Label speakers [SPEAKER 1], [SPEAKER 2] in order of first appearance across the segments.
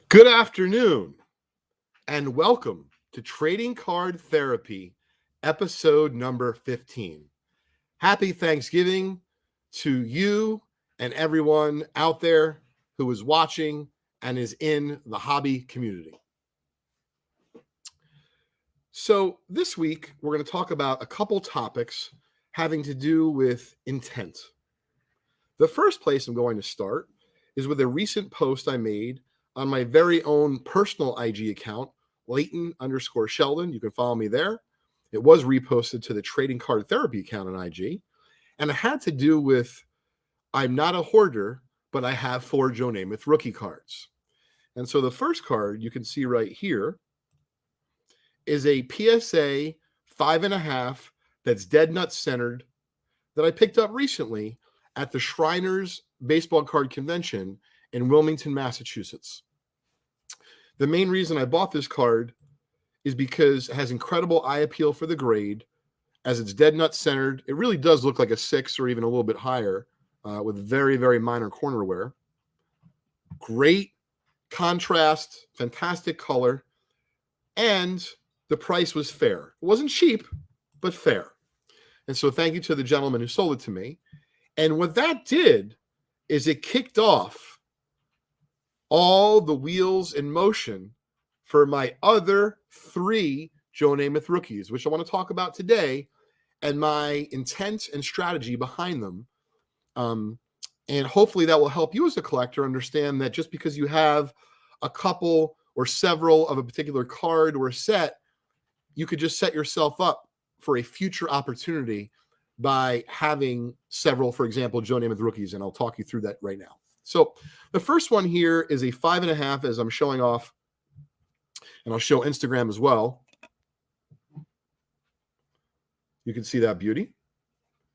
[SPEAKER 1] Good afternoon, and welcome to Trading Card Therapy, episode number 15. Happy Thanksgiving to you and everyone out there who is watching and is in the hobby community. So this week, we're going to talk about a couple topics having to do with intent. The first place I'm going to start is with a recent post I made on my very own personal IG account, Leighton_Sheldon. You can follow me there. It was reposted to the Trading Card Therapy account on IG. And it had to do with, I'm not a hoarder, but I have 4 Joe Namath rookie cards. And so the first card you can see right here is a PSA 5.5 that's dead nut centered that I picked up recently at the Shriners Baseball Card Convention in Wilmington, Massachusetts. The main reason I bought this card is because it has incredible eye appeal for the grade, as it's dead nut centered. It really does look like a 6 or even a little bit higher, with very, very minor corner wear. Great contrast, fantastic color, and the price was fair. It wasn't cheap, but fair. And so thank you to the gentleman who sold it to me. And what that did is it kicked off all the wheels in motion for my other 3 Joe Namath rookies, which I want to talk about today, and my intent and strategy behind them. And hopefully that will help you as a collector understand that just because you have a couple or several of a particular card or a set, you could just set yourself up for a future opportunity by having several, for example, Joe Namath rookies, and I'll talk you through that right now. So the first one here is a 5.5, as I'm showing off, and I'll show Instagram as well. You can see that beauty.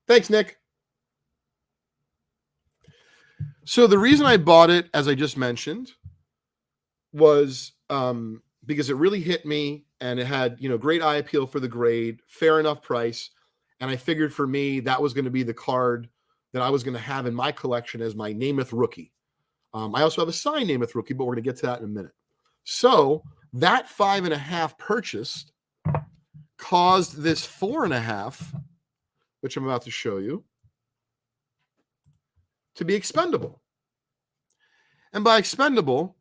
[SPEAKER 1] Thanks, Nick. So the reason I bought it, as I just mentioned, was because it really hit me, and it had, great eye appeal for the grade, fair enough price, and I figured for me that was going to be the card that I was going to have in my collection as my Namath rookie. I also have a signed Namath rookie, but we're going to get to that in a minute. So that 5.5 purchased caused this 4.5, which I'm about to show you, to be expendable. And by expendable,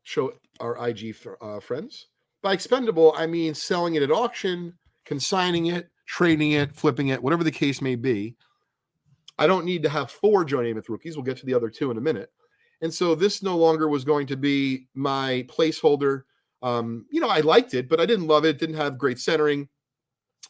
[SPEAKER 1] show our IG friends. By expendable, I mean selling it at auction, consigning it, trading it, flipping it, whatever the case may be. I don't need to have 4 Joe Namath rookies. We'll get to the other 2 in a minute. And so this no longer was going to be my placeholder. I liked it, but I didn't love it. Didn't have great centering.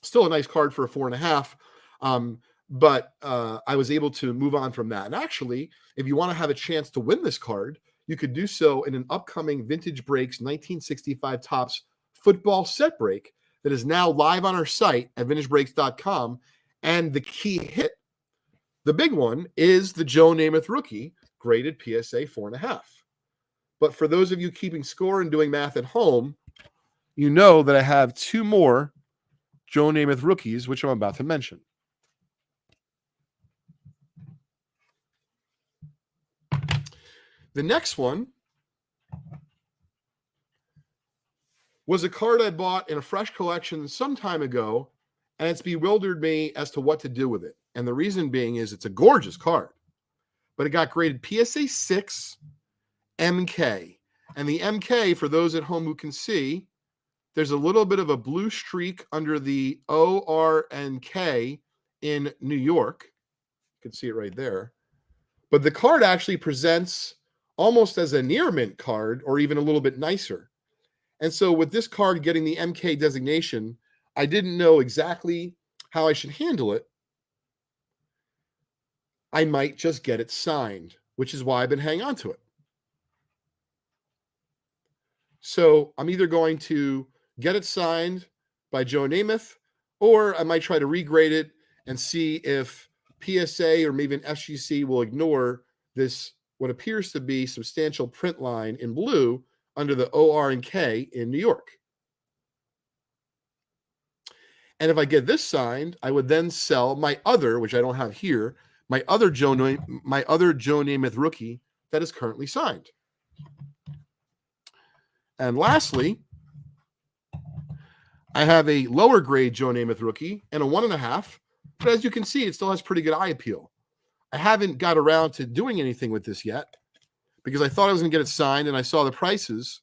[SPEAKER 1] Still a nice card for a 4.5. But I was able to move on from that. And actually, if you want to have a chance to win this card, you could do so in an upcoming Vintage Breaks 1965 Topps football set break that is now live on our site at vintagebreaks.com. And the key hit, the big one, is the Joe Namath rookie graded PSA 4.5. But for those of you keeping score and doing math at home, you know that I have 2 more Joe Namath rookies, which I'm about to mention. The next one was a card I bought in a fresh collection some time ago, and it's bewildered me as to what to do with it. And the reason being is it's a gorgeous card, but it got graded PSA 6 MK. And the MK, for those at home who can see, there's a little bit of a blue streak under the O, R, and K in New York. You can see it right there. But the card actually presents almost as a near mint card, or even a little bit nicer. And so with this card getting the MK designation, I didn't know exactly how I should handle it. I might just get it signed, which is why I've been hanging on to it. So I'm either going to get it signed by Joe Namath, or I might try to regrade it and see if PSA or maybe an FGC will ignore this, what appears to be substantial print line in blue under the O, R, and K in New York. And if I get this signed, I would then sell my other, which I don't have here, my other Joe Namath rookie that is currently signed. And lastly, I have a lower grade Joe Namath Rookie and a 1.5. But as you can see, it still has pretty good eye appeal. I haven't got around to doing anything with this yet because I thought I was going to get it signed, and I saw the prices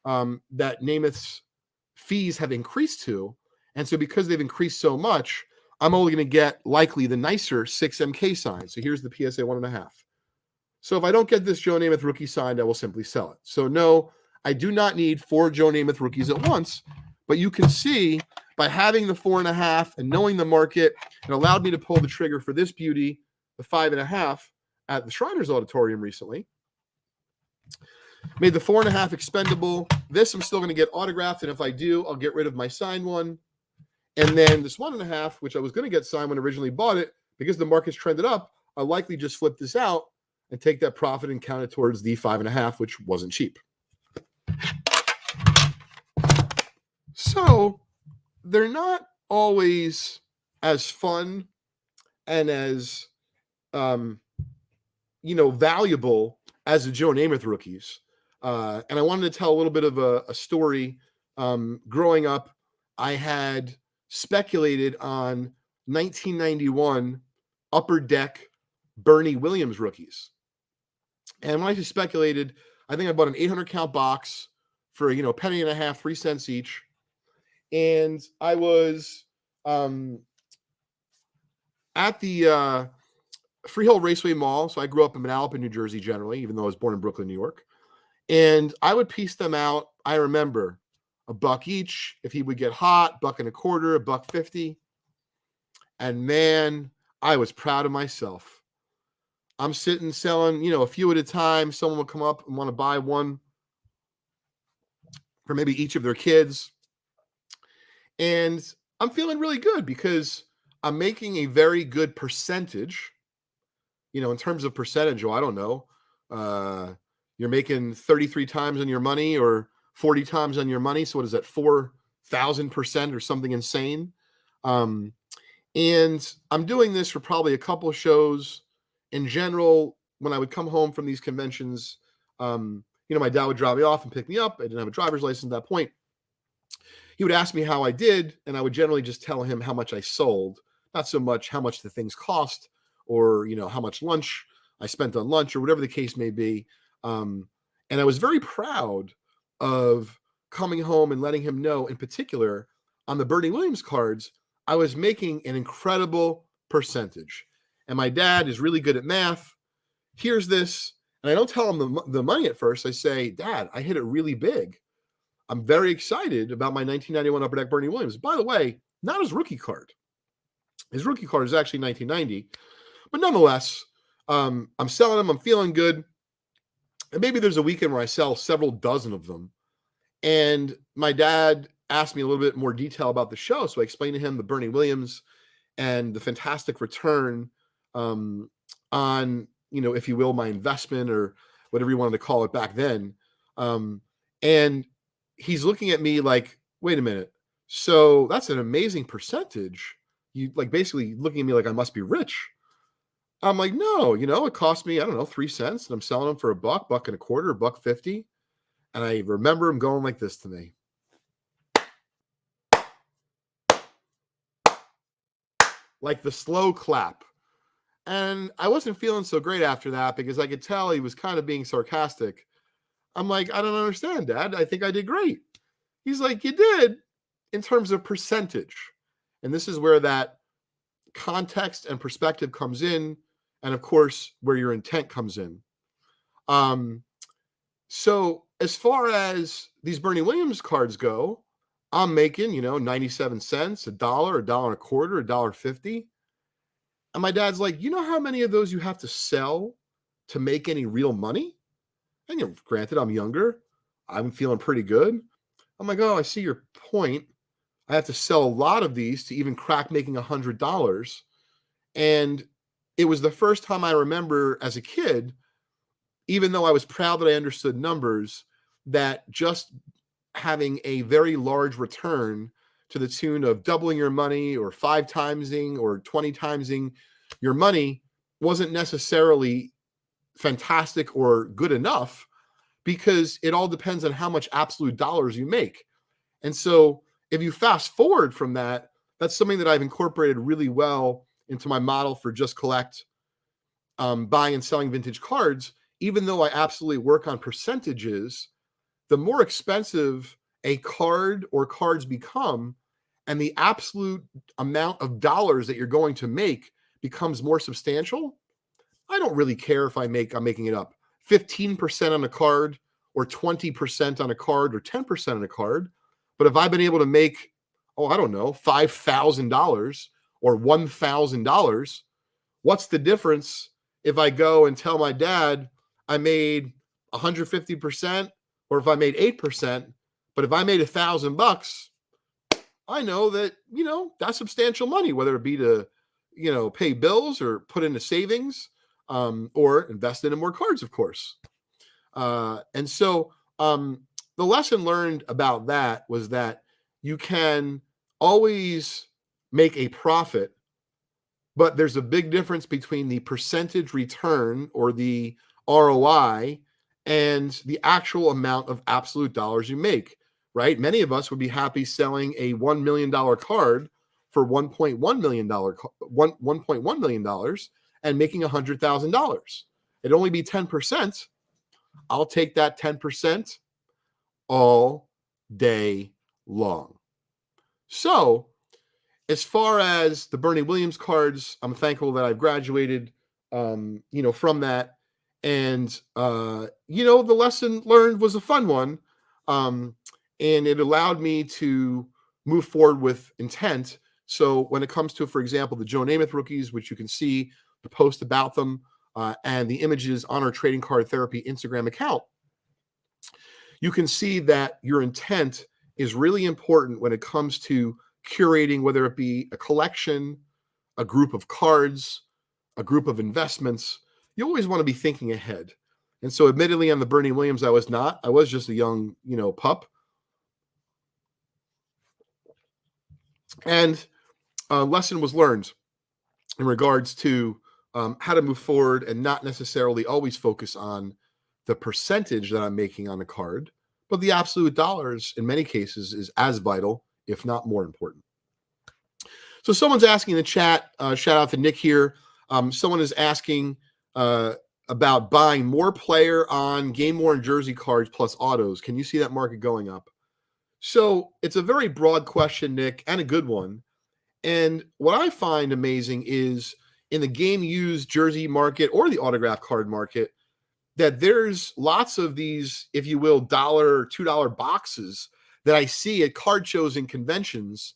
[SPEAKER 1] that Namath's fees have increased to. And so because they've increased so much, I'm only going to get likely the nicer 6MK signed. So here's the PSA 1.5. So if I don't get this Joe Namath Rookie signed, I will simply sell it. So no, I do not need 4 Joe Namath Rookies at once. But you can see by having the 4.5 and knowing the market, it allowed me to pull the trigger for this beauty, the 5.5, at the Shriners Auditorium recently. Made the 4.5 expendable. This I'm still going to get autographed, and if I do, I'll get rid of my signed one. And then this 1.5, which I was going to get signed when I originally bought it, because the market's trended up, I'll likely just flip this out and take that profit and count it towards the 5.5, which wasn't cheap. So they're not always as fun and as valuable as the Joe Namath Rookies. And I wanted to tell a little bit of a story. Growing up, I had speculated on 1991 Upper Deck Bernie Williams rookies. And when I just speculated, I think I bought an 800 count box for, a penny and a half, 3 cents each. And I was at the Freehold Raceway Mall. So I grew up in Manalapan, New Jersey, generally, even though I was born in Brooklyn, New York. And I would piece them out. I remember $1 each. If he would get hot, $1.25, $1.50. And man, I was proud of myself. I'm sitting selling, a few at a time. Someone would come up and want to buy one for maybe each of their kids. And I'm feeling really good because I'm making a very good percentage, in terms of percentage. I don't know. You're making 33 times on your money or 40 times on your money. So what is that? 4,000% or something insane. And I'm doing this for probably a couple of shows. In general, when I would come home from these conventions, my dad would drop me off and pick me up. I didn't have a driver's license at that point. He would ask me how I did, and I would generally just tell him how much I sold, not so much how much the things cost or, how much lunch I spent on lunch or whatever the case may be. And I was very proud of coming home and letting him know, in particular, on the Bernie Williams cards, I was making an incredible percentage. And my dad is really good at math. Here's this. And I don't tell him the money at first. I say, Dad, I hit it really big. I'm very excited about my 1991 Upper Deck Bernie Williams. By the way, not his rookie card. His rookie card is actually 1990. But nonetheless, I'm selling them. I'm feeling good. And maybe there's a weekend where I sell several dozen of them. And my dad asked me a little bit more detail about the show. So I explained to him the Bernie Williams and the fantastic return on, if you will, my investment or whatever you wanted to call it back then. And he's looking at me like, wait a minute. So that's an amazing percentage. You basically looking at me like I must be rich. I'm like, no, it cost me, 3 cents, and I'm selling them for $1, $1.25, $1.50. And I remember him going like this to me. Like the slow clap. And I wasn't feeling so great after that because I could tell he was kind of being sarcastic. I'm like, I don't understand, Dad. I think I did great. He's like, you did in terms of percentage. And this is where that context and perspective comes in. And of course, where your intent comes in. So as far as these Bernie Williams cards go, I'm making, 97 cents, $1, $1.25, $1.50. And my dad's like, you know how many of those you have to sell to make any real money? And granted, I'm younger. I'm feeling pretty good. I'm like, oh, I see your point. I have to sell a lot of these to even crack making $100. And it was the first time I remember as a kid, even though I was proud that I understood numbers, that just having a very large return to the tune of doubling your money or 5 timesing or 20 timesing your money wasn't necessarily fantastic or good enough, because it all depends on how much absolute dollars you make. And so if you fast forward from that, that's something that I've incorporated really well into my model for Just Collect, buying and selling vintage cards. Even though I absolutely work on percentages, the more expensive a card or cards become, and the absolute amount of dollars that you're going to make becomes more substantial, I don't really care if I'm making it up, 15% on a card or 20% on a card or 10% on a card. But if I've been able to make, I don't know, $5,000 or $1,000, what's the difference if I go and tell my dad I made 150% or if I made 8%? But if I made $1,000, I know that, that's substantial money, whether it be to, pay bills or put into savings, or invest in more cards, of course. And so the lesson learned about that was that you can always make a profit, but there's a big difference between the percentage return or the ROI and the actual amount of absolute dollars you make, right? Many of us would be happy selling a $1 million card for $1.1 million, $1.1 million and making $100,000. It'd only be 10%. I'll take that 10% all day long. So as far as the Bernie Williams cards, I'm thankful that I've graduated, from that. And, the lesson learned was a fun one. And it allowed me to move forward with intent. So when it comes to, for example, the Joe Namath rookies, which you can see the post about them, and the images on our Trading Card Therapy Instagram account, you can see that your intent is really important when it comes to curating, whether it be a collection, a group of cards, a group of investments. You always want to be thinking ahead. And so admittedly on the Bernie Williams, I was not. I was just a young, pup. And a lesson was learned in regards to how to move forward and not necessarily always focus on the percentage that I'm making on a card, but the absolute dollars in many cases is as vital, if not more important. So someone's asking in the chat, shout out to Nick here. Someone is asking about buying more player on game-worn jersey cards plus autos. Can you see that market going up? So it's a very broad question, Nick, and a good one. And what I find amazing is in the game-used jersey market or the autograph card market, that there's lots of these, if you will, $1 or $2 boxes that I see at card shows and conventions.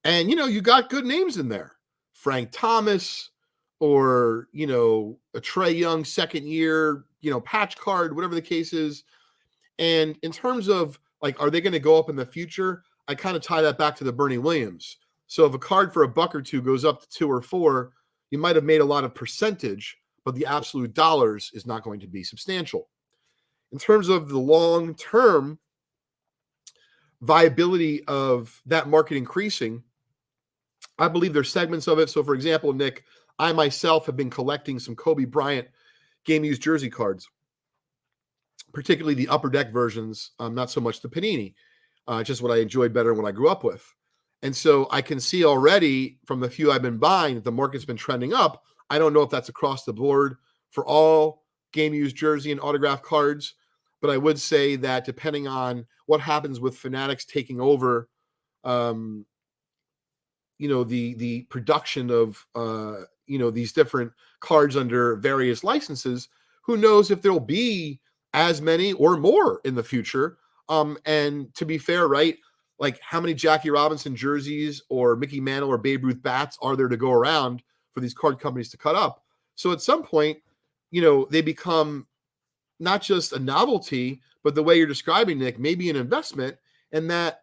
[SPEAKER 1] And, you got good names in there. Frank Thomas or, a Trae Young second year, patch card, whatever the case is. And in terms of are they going to go up in the future? I kind of tie that back to the Bernie Williams. So if a card for $1 or $2 goes up to 2 or 4, you might have made a lot of percentage, but the absolute dollars is not going to be substantial. In terms of the long-term viability of that market increasing, I believe there's segments of it. So for example, Nick, I myself have been collecting some Kobe Bryant game-used jersey cards, particularly the upper deck versions, not so much the Panini, just what I enjoyed better and what I grew up with. And so I can see already from the few I've been buying that the market's been trending up. I don't know if that's across the board for all game-used jersey and autograph cards, but I would say that depending on what happens with Fanatics taking over, the production of, these different cards under various licenses, who knows if there'll be as many or more in the future. And to be fair, right, how many Jackie Robinson jerseys or Mickey Mantle or Babe Ruth bats are there to go around for these card companies to cut up? So at some point, they become not just a novelty, but the way you're describing, Nick, maybe an investment, and that,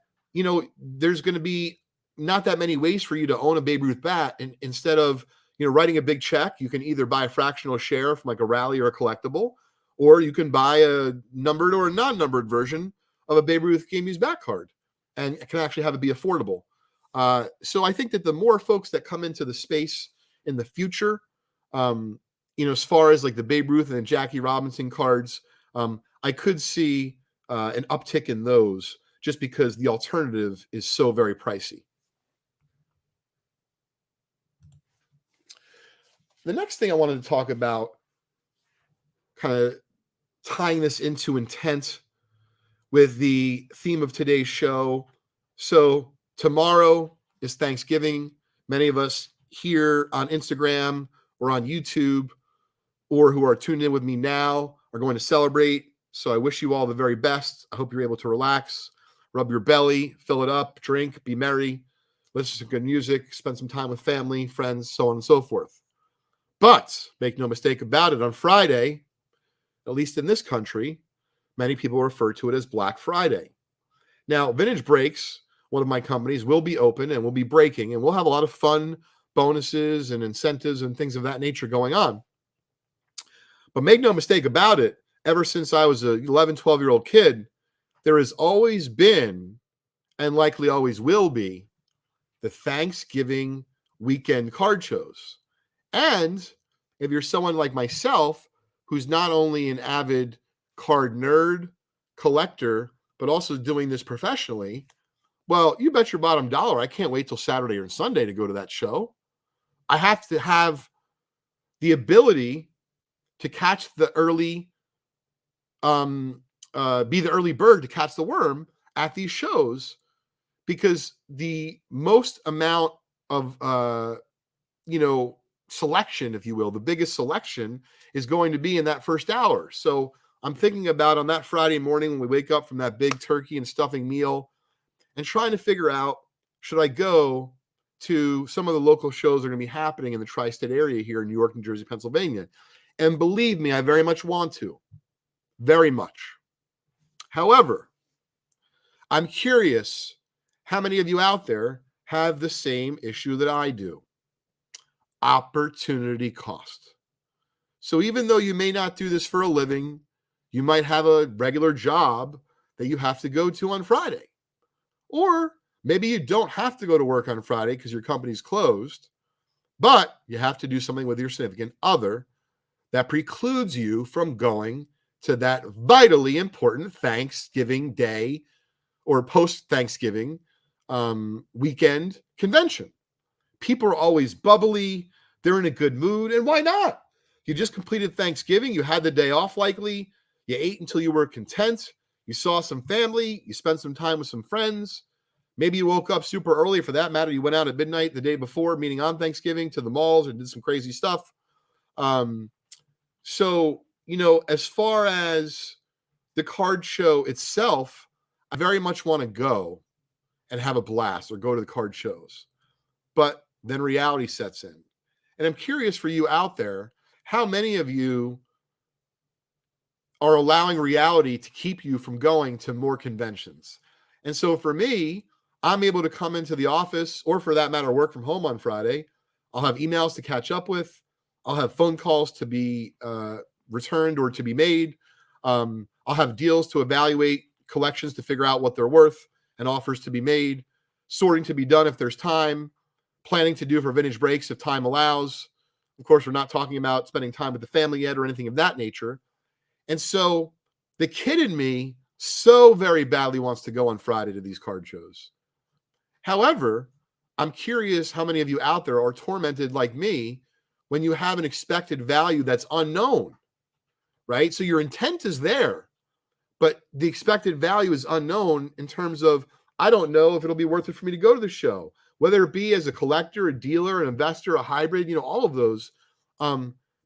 [SPEAKER 1] there's going to be not that many ways for you to own a Babe Ruth bat. And instead of, writing a big check, you can either buy a fractional share from a rally or a collectible, or you can buy a numbered or a non-numbered version of a Babe Ruth game-used bat card and can actually have it be affordable. So I think that the more folks that come into the space in the future, as far as the Babe Ruth and the Jackie Robinson cards, I I could see an uptick in those just because the alternative is so very pricey. The next thing I wanted to talk about, kind of tying this into intent with the theme of today's show. So tomorrow is Thanksgiving. Many of us here on Instagram or on YouTube or who are tuned in with me now are going to celebrate. So I wish you all the very best. I hope you're able to relax, rub your belly, fill it up, drink, be merry, listen to some good music, spend some time with family, friends, so on and so forth. But make no mistake about it, on Friday, at least in this country, many people refer to it as Black Friday. Now, Vintage Breaks, one of my companies, will be open and will be breaking, and we'll have a lot of fun bonuses and incentives and things of that nature going on. But make no mistake about it, ever since I was an 11, 12-year-old kid, there has always been, and likely always will be, the Thanksgiving weekend card shows. And if you're someone like myself, who's not only an avid card nerd, collector, but also doing this professionally, well, you bet your bottom dollar I can't wait till Saturday or Sunday to go to that show. I have to have the ability to catch the early, be the early bird to catch the worm at these shows, because the most amount of, selection, if you will, the biggest selection is going to be in that first hour. So I'm thinking about on that Friday morning when we wake up from that big turkey and stuffing meal and trying to figure out, should I go to some of the local shows that are going to be happening in the tri-state area here in New York, New Jersey, Pennsylvania? And believe me, I very much want to. Very much. However, I'm curious how many of you out there have the same issue that I do. Opportunity cost. So even though you may not do this for a living, you might have a regular job that you have to go to on Friday. Or maybe you don't have to go to work on Friday because your company's closed, but you have to do something with your significant other that precludes you from going to that vitally important Thanksgiving Day or post-Thanksgiving weekend convention. People are always bubbly. They're in a good mood. And why not? You just completed Thanksgiving. You had the day off likely. You ate until you were content. You saw some family. You spent some time with some friends. Maybe you woke up super early. For that matter, you went out at midnight the day before, meaning on Thanksgiving, to the malls and did some crazy stuff. So, as far as the card show itself, I very much want to go and have a blast or go to the card shows. But then reality sets in. And I'm curious for you out there, how many of you are allowing reality to keep you from going to more conventions? And so for me, I'm able to come into the office, or for that matter, work from home on Friday. I'll have emails to catch up with. I'll have phone calls to be returned or to be made. I'll have deals to evaluate, collections to figure out what they're worth, and offers to be made, sorting to be done if there's time, planning to do for vintage breaks if time allows. Of course, we're not talking about spending time with the family yet or anything of that nature. And so the kid in me so very badly wants to go on Friday to these card shows. However, I'm curious how many of you out there are tormented like me when you have an expected value that's unknown, right? So your intent is there, but the expected value is unknown in terms of, I don't know if it'll be worth it for me to go to the show, whether it be as a collector, a dealer, an investor, a hybrid, all of those.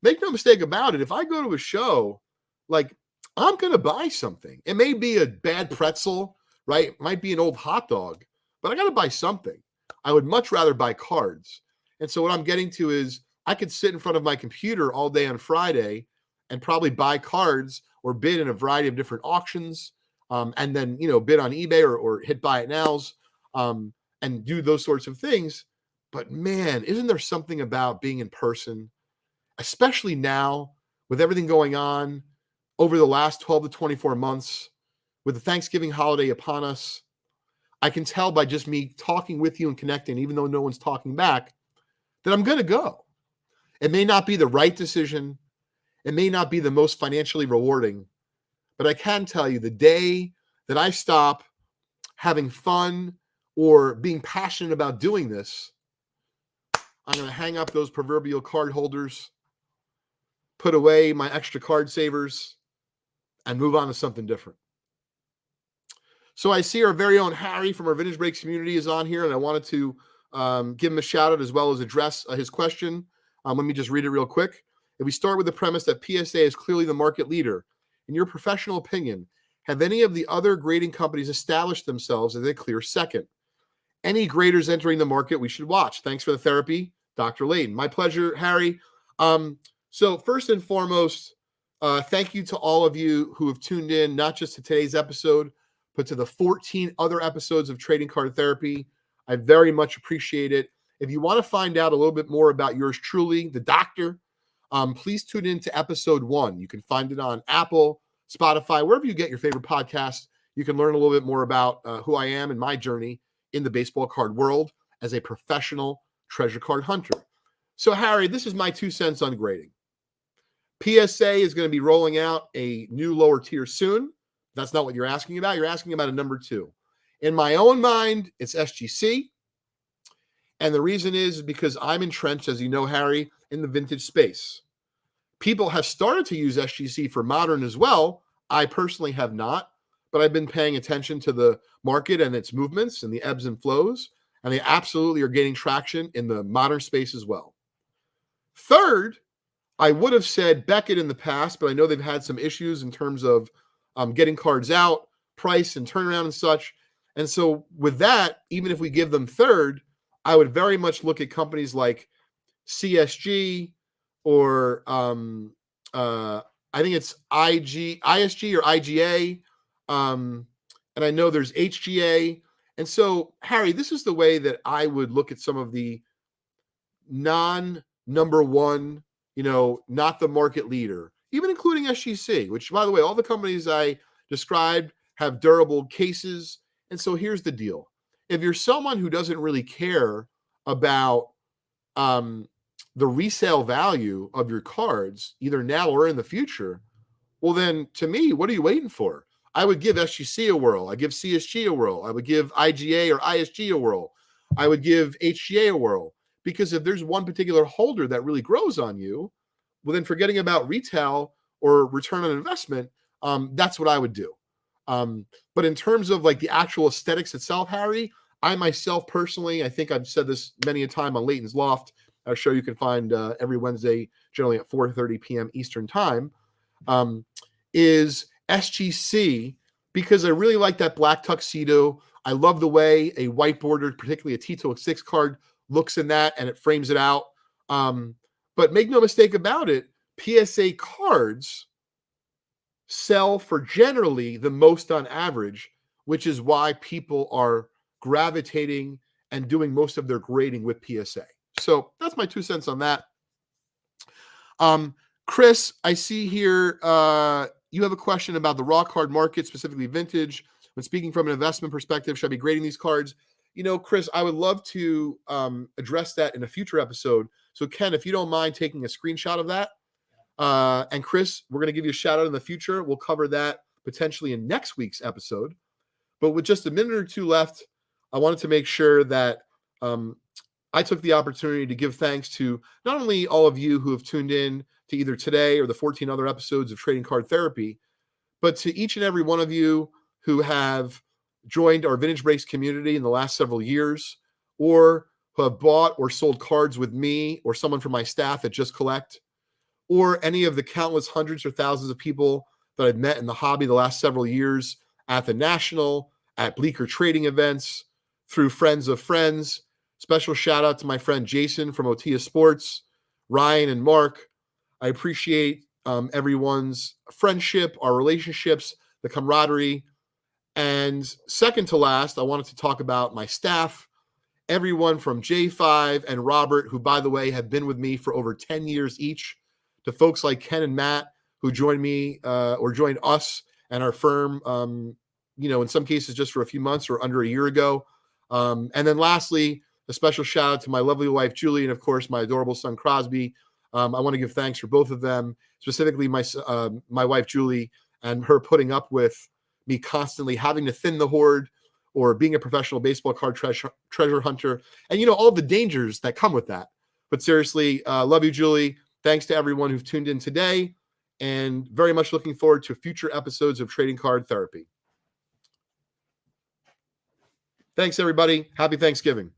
[SPEAKER 1] Make no mistake about it. If I go to a show, like, I'm going to buy something. It may be a bad pretzel, right? It might be an old hot dog, but I got to buy something. I would much rather buy cards. And so what I'm getting to is I could sit in front of my computer all day on Friday and probably buy cards or bid in a variety of different auctions, and then, bid on eBay or hit buy it nows, and do those sorts of things. But man, isn't there something about being in person, especially now with everything going on over the last 12 to 24 months, with the Thanksgiving holiday upon us? I can tell by just me talking with you and connecting, even though no one's talking back, that I'm going to go. It may not be the right decision. It may not be the most financially rewarding, But I can tell you the day that I stop having fun or being passionate about doing this, I'm going to hang up those proverbial card holders, put away my extra card savers, and move on to something different. So I see our very own Harry from our Vintage Breaks community is on here, and I wanted to give him a shout out as well as address his question. Let me just read it real quick. If we start with the premise that PSA is clearly the market leader, in your professional opinion, have any of the other grading companies established themselves as a clear second? Any graders entering the market we should watch? Thanks for the therapy, Dr. Layton. My pleasure, Harry. So first and foremost, thank you to all of you who have tuned in, not just to today's episode, but to the 14 other episodes of Trading Card Therapy. I very much appreciate it. If you want to find out a little bit more about yours truly, the doctor, please tune in to episode 1. You can find it on Apple, Spotify, wherever you get your favorite podcast. You can learn a little bit more about who I am and my journey in the baseball card world as a professional treasure card hunter. So, Harry, this is my 2 cents on grading. PSA is going to be rolling out a new lower tier soon. That's not what you're asking about. You're asking about a number 2. In my own mind, it's SGC. And the reason is because I'm entrenched, as you know, Harry, in the vintage space. People have started to use SGC for modern as well. I personally have not, but I've been paying attention to the market and its movements and the ebbs and flows, and they absolutely are gaining traction in the modern space as well. Third, I would have said Beckett in the past, but I know they've had some issues in terms of getting cards out, price and turnaround and such. And so with that, even if we give them third, I would very much look at companies like CSG or I think it's ISG or IGA. And I know there's HGA. And so, Harry, this is the way that I would look at some of the non-number one, not the market leader, even including SGC, which, by the way, all the companies I described have durable cases. And so here's the deal. If you're someone who doesn't really care about the resale value of your cards, either now or in the future, well, then to me, what are you waiting for? I would give SGC a whirl. I give CSG a whirl. I would give IGA or ISG a whirl. I would give HGA a whirl. Because if there's one particular holder that really grows on you, well, then forgetting about retail or return on investment, that's what I would do. But in terms of like the actual aesthetics itself, Harry, I myself personally, I think I've said this many a time on Layton's Loft, a show you can find every Wednesday, generally at 4:30 p.m. Eastern time, is SGC, because I really like that black tuxedo. I love the way a white bordered, particularly a T206 card, looks in that and it frames it out. But make no mistake about it, PSA cards sell for generally the most on average, which is why people are gravitating and doing most of their grading with PSA. So that's my 2 cents on that. Chris, I see here you have a question about the raw card market, specifically vintage. When speaking from an investment perspective, should I be grading these cards? Chris, I would love to address that in a future episode. So Ken, if you don't mind taking a screenshot of that. And Chris, we're going to give you a shout out in the future. We'll cover that potentially in next week's episode. But with just a minute or two left, I wanted to make sure that I took the opportunity to give thanks to not only all of you who have tuned in to either today or the 14 other episodes of Trading Card Therapy, but to each and every one of you who have joined our Vintage Breaks community in the last several years, or who have bought or sold cards with me or someone from my staff at Just Collect, or any of the countless hundreds or thousands of people that I've met in the hobby the last several years at the National, at Bleecker trading events, through friends of friends. Special shout out to my friend Jason from Otia Sports, Ryan and Mark. I appreciate everyone's friendship, our relationships, the camaraderie. And second to last, I wanted to talk about my staff, everyone from J5 and Robert, who, by the way, have been with me for over 10 years each, to folks like Ken and Matt, who joined me or joined us and our firm, in some cases just for a few months or under a year ago. And then lastly, a special shout out to my lovely wife, Julie, and of course, my adorable son, Crosby. I want to give thanks for both of them, specifically my wife, Julie, and her putting up with me constantly having to thin the hoard or being a professional baseball card treasure hunter, and all the dangers that come with that. But seriously, love you, Julie. Thanks to everyone who've tuned in today, and very much looking forward to future episodes of Trading Card Therapy. Thanks, everybody. Happy Thanksgiving.